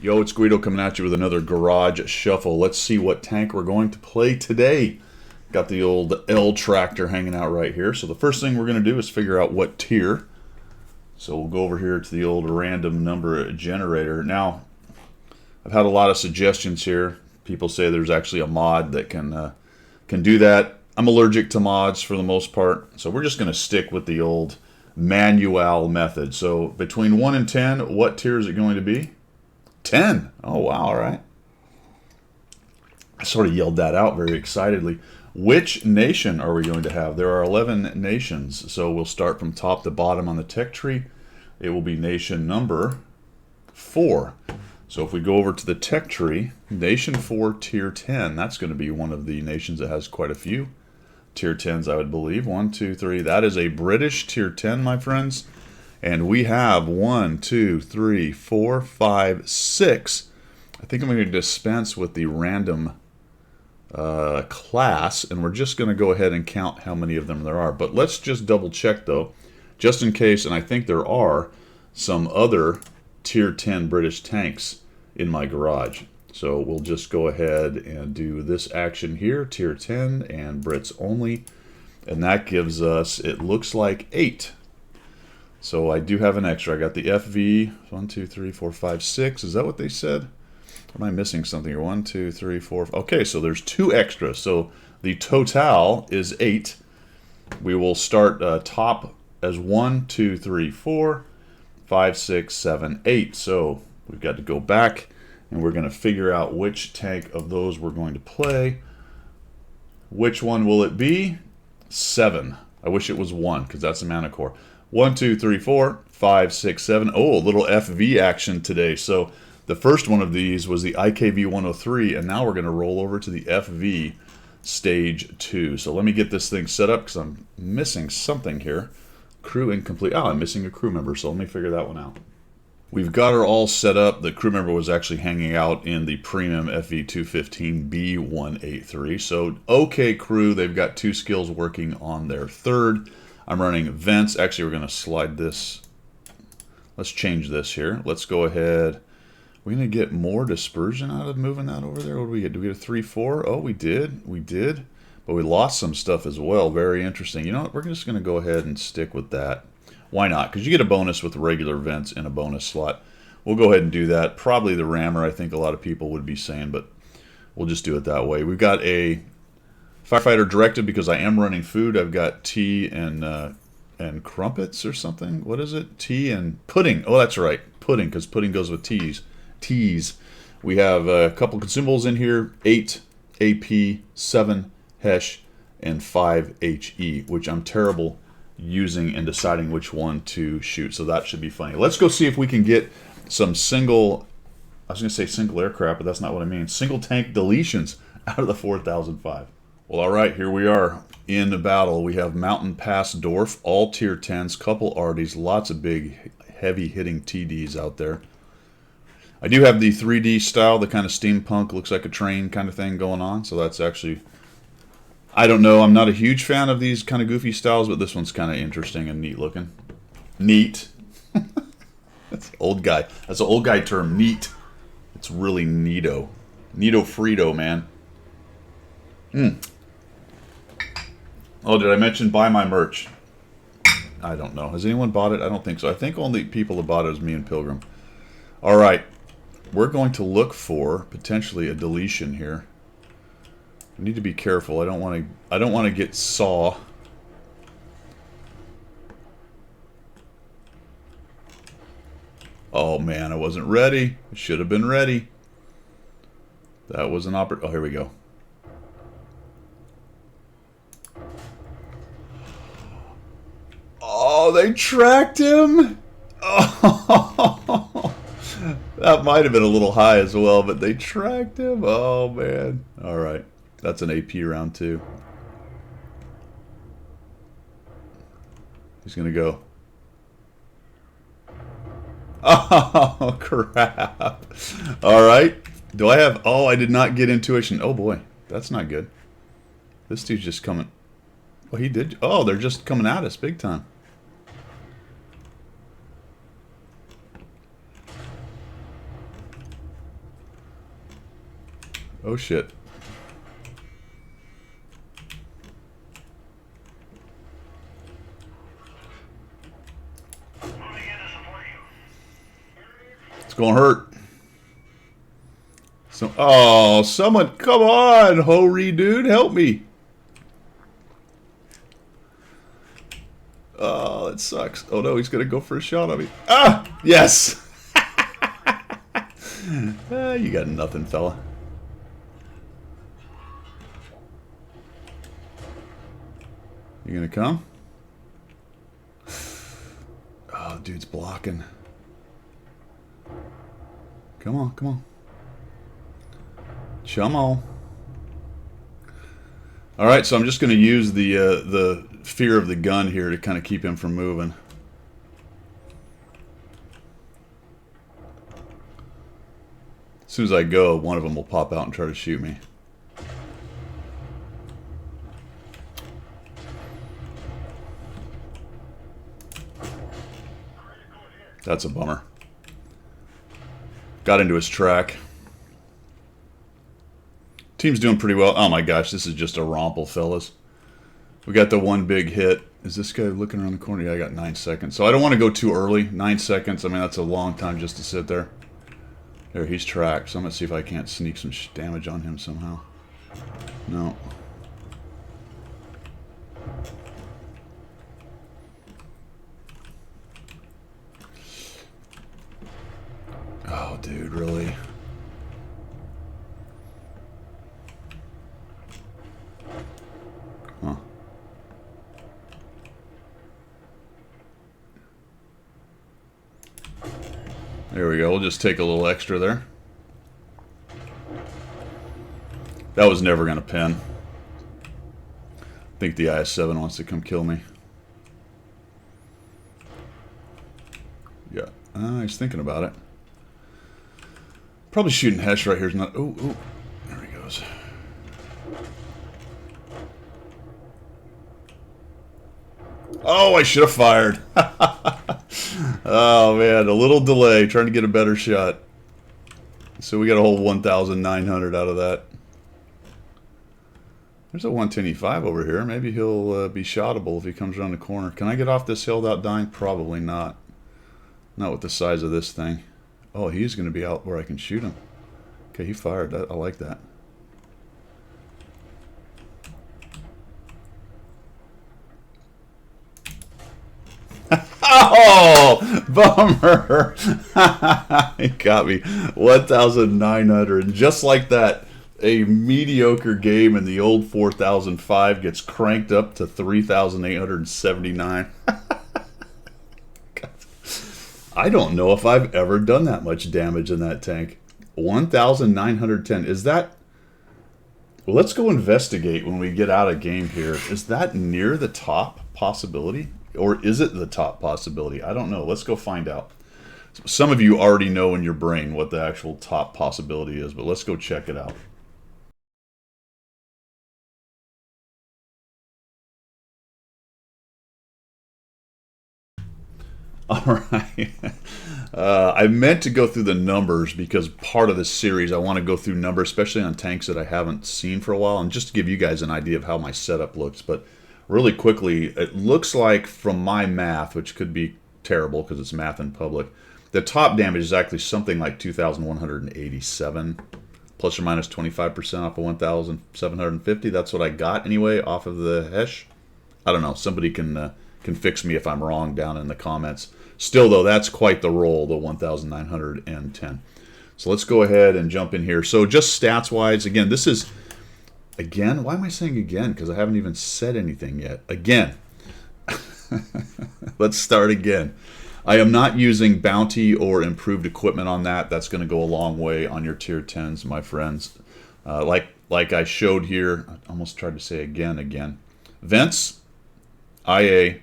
Yo, it's Guido coming at you with another Garage Shuffle. Let's see what tank we're going to play today. Got the old L tractor hanging out right here. So the first thing we're going to do is figure out what tier. So we'll go over here to the old random number generator. Now, I've had a lot of suggestions here. People say there's actually a mod that can do that. I'm allergic to mods for the most part, so we're just going to stick with the old manual method. So between 1 and 10, what tier is it going to be? 10. Oh, wow, all right. I sort of yelled that out very excitedly. Which nation are we going to have? There are 11 nations, so we'll start from top to bottom on the tech tree. It will be nation number 4. So if we go over to the tech tree, nation 4, tier 10, that's going to be one of the nations that has quite a few tier 10s, I would believe. 1, 2, 3. That is a British tier 10, my friends. And we have 1, 2, 3, 4, 5, 6. I think I'm going to dispense with the random class, and we're just going to go ahead and count how many of them there are. But let's just double check, though, just in case, and I think there are some other tier 10 British tanks in my garage. So we'll just go ahead and do this action here, tier 10 and Brits only. And that gives us, it looks like 8. So I do have an extra. I got the FV, 1, 2, 3, 4, 5, 6. Is that what they said? Or am I missing something here? 1, 2, 3, 4. Okay, so there's 2 extras. So the total is 8. We will start top as 1, 2, 3, 4, 5, 6, 7, 8. So we've got to go back, and we're going to figure out which tank of those we're going to play. Which one will it be? 7. I wish it was 1, because that's the mana core. 1, 2, 3, 4, 5, 6, 7. Oh, a little FV action today. So the first one of these was the IKV 103, and now we're going to roll over to the FV stage 2. So let me get this thing set up, because I'm missing something here. Crew incomplete. Oh, I'm missing a crew member, so let me figure that one out. We've got her all set up. The crew member was actually hanging out in the premium FV215B183. So, okay, crew, they've got 2 skills working on their third. I'm running vents. Actually, we're going to slide this. Let's change this here. Let's go ahead. We're going to get more dispersion out of moving that over there. What do we get? Do we get a 3, 4? Oh, we did. We did. But we lost some stuff as well. Very interesting. You know what? We're just going to go ahead and stick with that. Why not? Because you get a bonus with regular vents in a bonus slot. We'll go ahead and do that. Probably the rammer, I think a lot of people would be saying, but we'll just do it that way. We've got a firefighter directive because I am running food. I've got tea and crumpets or something. What is it? Tea and pudding. Oh, that's right. Pudding, because pudding goes with teas. Teas. We have a couple consumables in here. 8 AP, 7 HESH, and 5 HE, which I'm terrible using and deciding which one to shoot. So that should be funny. Let's go see if we can get some single, I was going to say single aircraft, but that's not what I mean. Single tank deletions out of the 4005. Well, all right, here we are in the battle. We have Mountain Pass Dorf, all tier 10s, couple Arties, lots of big, heavy hitting TDs out there. I do have the 3D style, the kind of steampunk, looks like a train kind of thing going on. So that's actually, I don't know, I'm not a huge fan of these kind of goofy styles, but this one's kind of interesting and neat looking. Neat. That's old guy. That's an old guy term, neat. It's really neato. Neato Frito, man. Oh, did I mention buy my merch? I don't know. Has anyone bought it? I don't think so. I think only people that bought it was me and Pilgrim. All right. We're going to look for potentially a deletion here. I need to be careful. I don't want to get saw. Oh man, I wasn't ready. I should have been ready. That was an Oh, here we go. Oh, they tracked him. Oh, that might have been a little high as well, but they tracked him. Oh man. All right. That's an AP round 2. He's going to go. Oh, crap. All right. Do I have... Oh, I did not get intuition. Oh, boy. That's not good. This dude's just coming... Well, he did... Oh, they're just coming at us big time. Oh shit. It's gonna hurt. So, oh, someone, come on, Hori dude, help me. Oh, that sucks. Oh no, he's gonna go for a shot on me. Ah, yes. You got nothing, fella. You gonna come? Oh, dude's blocking. Come on, come on. Chum on. All right, so I'm just going to use the fear of the gun here to kind of keep him from moving. As soon as I go, one of them will pop out and try to shoot me. That's a bummer. Got into his track. Team's doing pretty well. Oh my gosh, this is just a romple, fellas. We got the one big hit. Is this guy looking around the corner? Yeah, I got 9 seconds. So I don't want to go too early. 9 seconds, I mean, that's a long time just to sit there. There, he's tracked. So I'm going to see if I can't sneak some damage on him somehow. No. Oh, dude, really? Huh. There we go. We'll just take a little extra there. That was never going to pin. I think the IS-7 wants to come kill me. Yeah. He's thinking about it. Probably shooting Hesh right here is not... Oh, oh. There he goes. Oh, I should have fired. Oh, man. A little delay. Trying to get a better shot. So we got a whole 1,900 out of that. There's a 110E5 over here. Maybe he'll be shotable if he comes around the corner. Can I get off this hill without dying? Probably not. Not with the size of this thing. Oh, he's going to be out where I can shoot him. Okay, he fired. I like that. Oh, bummer. He got me. 1,900. Just like that, a mediocre game in the old 4005 gets cranked up to 3,879. I don't know if I've ever done that much damage in that tank. 1,910. Is that... Well, let's go investigate when we get out of game here. Is that near the top possibility? Or is it the top possibility? I don't know. Let's go find out. Some of you already know in your brain what the actual top possibility is, but let's go check it out. All right. I meant to go through the numbers because part of this series I want to go through numbers, especially on tanks that I haven't seen for a while, and just to give you guys an idea of how my setup looks. But really quickly, it looks like from my math, which could be terrible because it's math in public, the top damage is actually something like 2,187, plus or minus 25% off of 1,750. That's what I got anyway off of the Hesh. I don't know. Somebody can fix me if I'm wrong down in the comments. Still, though, that's quite the roll, the 1,910. So let's go ahead and jump in here. So just stats-wise, again, this is, again, why am I saying again? Because I haven't even said anything yet. Again. Let's start again. I am not using bounty or improved equipment on that. That's going to go a long way on your tier 10s, my friends. Like I showed here, I almost tried to say again. Vents, IA,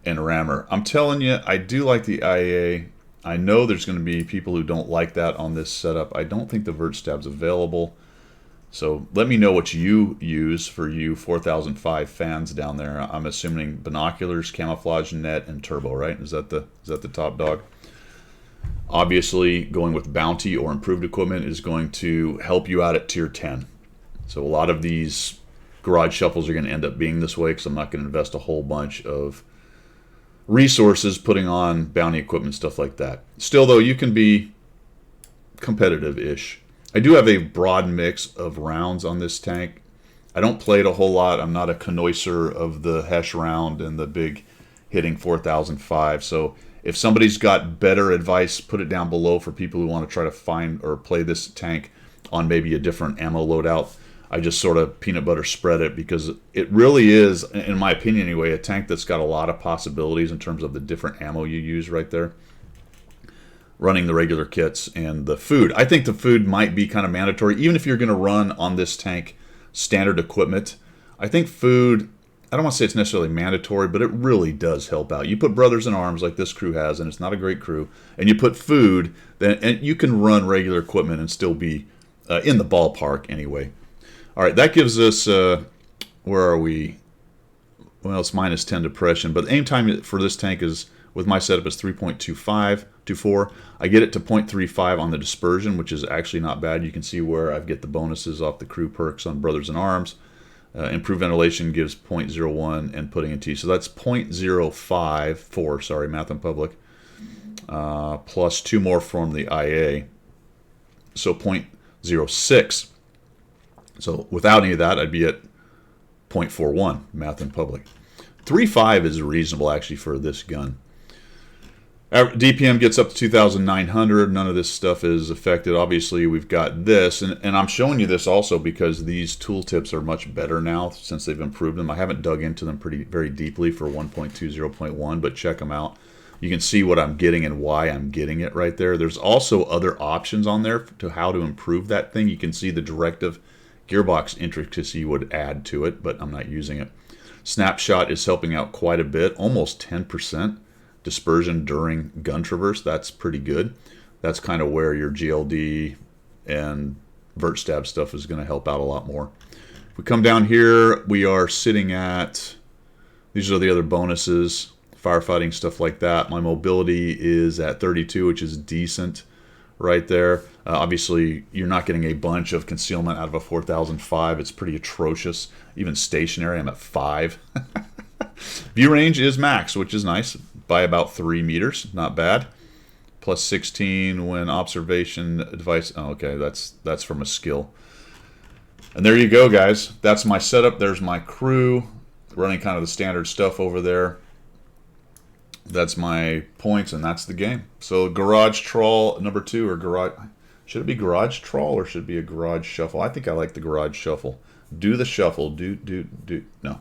and rammer. I'm telling you, I do like the IA. I know there's going to be people who don't like that on this setup. I don't think the vert stab's available. So let me know what you use for you 4005 fans down there. I'm assuming binoculars, camouflage net, and turbo, right? Is that the top dog? Obviously, going with bounty or improved equipment is going to help you out at tier 10. So a lot of these garage shuffles are going to end up being this way because I'm not going to invest a whole bunch of resources putting on bounty equipment, stuff like that. Still, though, you can be competitive-ish. I do have a broad mix of rounds on this tank. I don't play it a whole lot. I'm not a connoisseur of the Hesh round and the big hitting 4005. So if somebody's got better advice, put it down below for people who want to try to find or play this tank on maybe a different ammo loadout. I just sort of peanut butter spread it because it really is, in my opinion anyway, a tank that's got a lot of possibilities in terms of the different ammo you use right there. Running the regular kits and the food. I think the food might be kind of mandatory, even if you're going to run on this tank standard equipment. I think food, I don't want to say it's necessarily mandatory, but it really does help out. You put Brothers in Arms like this crew has, and it's not a great crew, and you put food, then and you can run regular equipment and still be in the ballpark anyway. All right, that gives us, where are we? Well, it's minus 10 depression, but the aim time for this tank is, with my setup, is 3.24. I get it to 0.35 on the dispersion, which is actually not bad. You can see where I get the bonuses off the crew perks on Brothers in Arms. Improved ventilation gives 0.01 and putting in T. So that's 0.054, sorry, Math in Public, plus 2 more from the IA. So 0.06. So without any of that, I'd be at 0.41, Math in Public. 3.5 is reasonable, actually, for this gun. DPM gets up to 2,900. None of this stuff is affected. Obviously, we've got this, and I'm showing you this also because these tooltips are much better now since they've improved them. I haven't dug into them very deeply for 1.20.1, but check them out. You can see what I'm getting and why I'm getting it right there. There's also other options on there to how to improve that thing. You can see the directive gearbox intricacy would add to it, but I'm not using it. Snapshot is helping out quite a bit, almost 10%. Dispersion during gun traverse, that's pretty good. That's kind of where your GLD and vert stab stuff is going to help out a lot more. If we come down here, we are sitting at, these are the other bonuses, firefighting, stuff like that. My mobility is at 32, which is decent right there. Obviously, you're not getting a bunch of concealment out of a 4005. It's pretty atrocious. Even stationary, I'm at 5. View range is max, which is nice, by about 3 meters. Not bad. Plus 16 when observation device. Oh, okay, that's from a skill. And there you go, guys. That's my setup. There's my crew running kind of the standard stuff over there. That's my points, and that's the game. So Garage Trawl number 2, or Garage... Should it be Garage Trawl or should it be a Garage Shuffle? I think I like the Garage Shuffle. Do the shuffle. Do. No,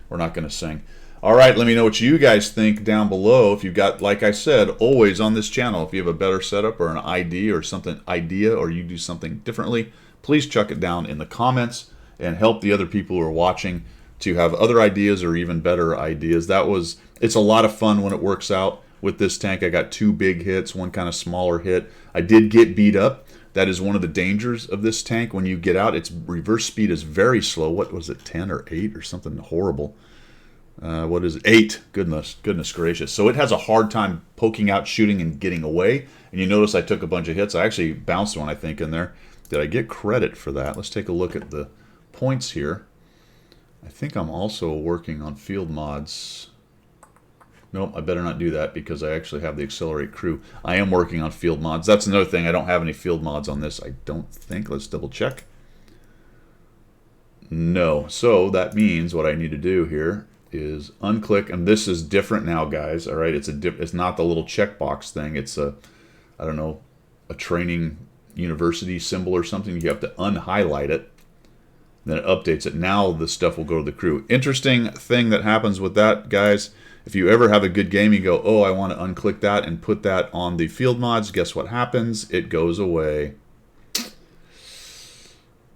we're not going to sing. All right, let me know what you guys think down below. If you've got, like I said, always on this channel, if you have a better setup or an idea or you do something differently, please chuck it down in the comments and help the other people who are watching to have other ideas or even better ideas. It's a lot of fun when it works out with this tank. I got 2 big hits, one kind of smaller hit. I did get beat up. That is one of the dangers of this tank. When you get out, its reverse speed is very slow. What was it, 10 or 8 or something horrible? What is it? 8. Goodness gracious. So it has a hard time poking out, shooting, and getting away. And you notice I took a bunch of hits. I actually bounced one, I think, in there. Did I get credit for that? Let's take a look at the points here. I think I'm also working on field mods. Nope, I better not do that because I actually have the Accelerate crew. I am working on field mods. That's another thing. I don't have any field mods on this, I don't think. Let's double check. No. So that means what I need to do here is unclick, and this is different now, guys. All right, it's not the little checkbox thing. It's a, I don't know, a training university symbol or something. You have to unhighlight it, then it updates it. Now the stuff will go to the crew. Interesting thing that happens with that, guys. If you ever have a good game, you go, oh, I want to unclick that and put that on the field mods. Guess what happens? It goes away.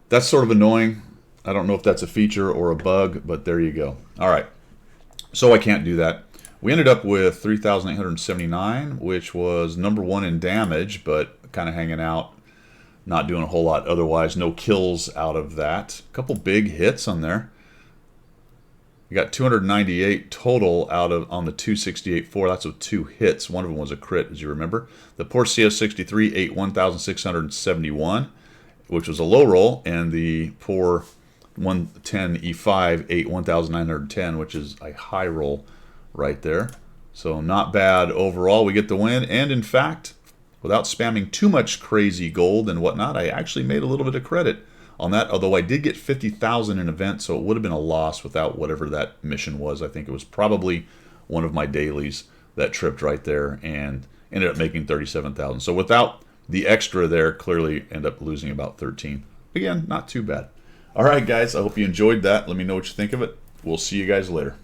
That's sort of annoying. I don't know if that's a feature or a bug, but there you go. All right. So I can't do that. We ended up with 3,879, which was number 1 in damage, but kind of hanging out, not doing a whole lot otherwise. No kills out of that. A couple big hits on there. We got 298 total out of on the 268.4. That's with 2 hits. One of them was a crit, as you remember. The poor CS63 ate 1,671, which was a low roll, and the poor 110 E5 ate 1,910, which is a high roll right there. So not bad overall. We get the win, and in fact, without spamming too much crazy gold and whatnot, I actually made a little bit of credit on that, although I did get 50,000 in event, so it would have been a loss without whatever that mission was. I think it was probably one of my dailies that tripped right there and ended up making 37,000. So without the extra there, clearly end up losing about 13. Again, not too bad. All right, guys, I hope you enjoyed that. Let me know what you think of it. We'll see you guys later.